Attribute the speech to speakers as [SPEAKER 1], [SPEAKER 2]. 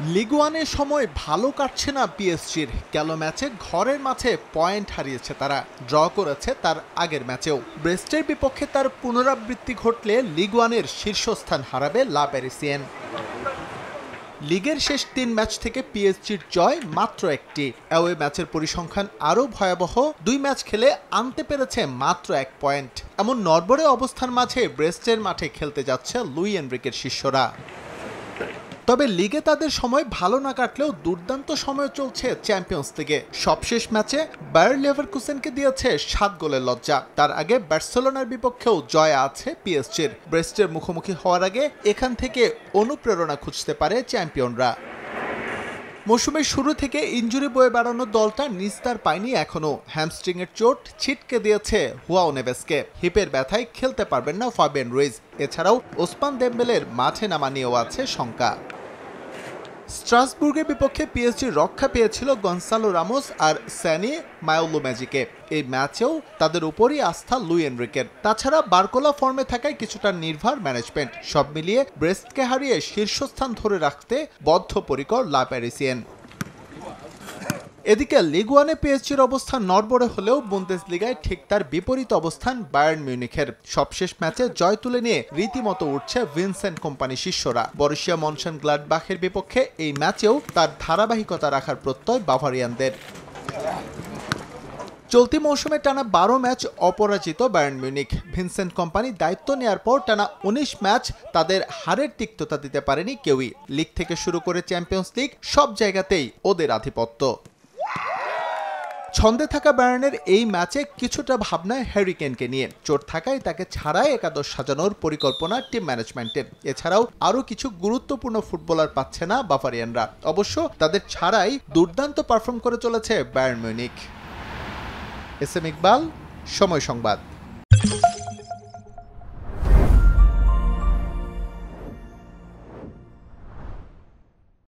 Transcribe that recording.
[SPEAKER 1] League ওয়ানের সময় ভালো কাটছে না পিএসজির। গেল ম্যাচে ঘরের মাঠে পয়েন্ট হারিয়েছে তারা, ড্র করেছে তার আগের ম্যাচেও। ব্রেস্টের বিপক্ষে তার পুনরাবৃত্তি ঘটলে লিগ ওয়ানের শীর্ষস্থান হারাবে লা প্যারিসিয়েন। লিগের শেষ ৩ ম্যাচ থেকে পিএসজির জয় মাত্র একটি। অ্যাওয়ে ম্যাচের পরিসংখ্যান আরও ভয়াবহ, ২ ম্যাচ খেলে আনতে পেরেছে মাত্র ১ পয়েন্ট। এমন নড়বড়ে অবস্থার মাঝে ব্রেস্টের মাঠে খেলতে যাচ্ছে লুই এনরিকের শিষ্যরা। তবে লিগে তাদের সময় ভালো না কাটলেও দুর্দান্ত সময় চলছে চ্যাম্পিয়ন্স লিগে। সবশেষ ম্যাচে বায়ার লেভারকুসেনকে দিয়েছে ৭ গোলের লজ্জা। তার আগে বার্সেলোনার বিপক্ষেও জয় আছে পিএসজির। ব্রেস্টের মুখোমুখি হওয়ার আগে এখান থেকে অনুপ্রেরণা খুঁজতে পারে চ্যাম্পিয়নরা। মৌসুমের শুরু থেকে ইনজুরি বয়ে বেড়ানো দলটা নিস্তার পায়নি এখনো। হ্যামস্ট্রিংয়ের চোট ছিটকে দিয়েছে হুয়াও নেভেসকে। হিপের ব্যথায় খেলতে পারবেন না ফাবিয়ান রুইজ। এছাড়াও ওসমান দেম্বেলের মাঠে নামা নিয়েও আছে শঙ্কা। স্ট্রাসবুর্গের বিপক্ষে পিএসজি রক্ষা পেয়েছিল গনসালো রামোস আর স্যানি মায়োলো ম্যাজিকে। এই ম্যাচেও তাদের উপরই আস্থা লুই এনরিকের। তাছাড়া বারকোলা ফর্মে থাকায় কিছুটা নির্ভর ম্যানেজমেন্ট। সব মিলিয়ে ব্রেস্টকে হারিয়ে শীর্ষস্থান ধরে রাখতে বদ্ধপরিকর লা প্যারিসিয়েন। এদিকে লিগ ওয়ানে পিএসজির অবস্থান নড়বড়ে হলেও বুন্দেসলিগায় ঠিক তার বিপরীত অবস্থান বায়ার্ন মিউনিখের। সবশেষ ম্যাচে জয় তুলে নিয়ে রীতিমতো উঠছে ভিনসেন্ট কোম্পানি শিষ্যরা। বরুসিয়া মনশনগ্লাডবাখের বিপক্ষে এই ম্যাচেও তার ধারাবাহিকতা রাখার প্রত্যয় বাভারিয়ানদের। চলতি মৌসুমে টানা ১২ ম্যাচ অপরাজিত বায়ার্ন মিউনিখ। ভিনসেন্ট কোম্পানি দায়িত্ব নেয়ার পর টানা ১৯ ম্যাচ তাদের হারের তিক্ততা দিতে পারেনি কেউই। লিগ থেকে শুরু করে চ্যাম্পিয়ন্স লিগ সব জায়গাতেই ওদের আধিপত্য। ছন্দে থাকা বায়ার্নের এই ম্যাচে কিছুটা ভাবনা হ্যারি কেনকে নিয়ে। চোট থাকায় তাকে ছাড়াই একাদশ সাজানোর পরিকল্পনা টিম ম্যানেজমেন্টের। এছাড়াও আরও কিছু গুরুত্বপূর্ণ ফুটবলার পাচ্ছে না বাভারিয়ানরা। অবশ্য তাদের ছাড়াই দুর্দান্ত পারফর্ম করে চলেছে Bayern Munich. S M Iqbal, Somoy সংবাদ।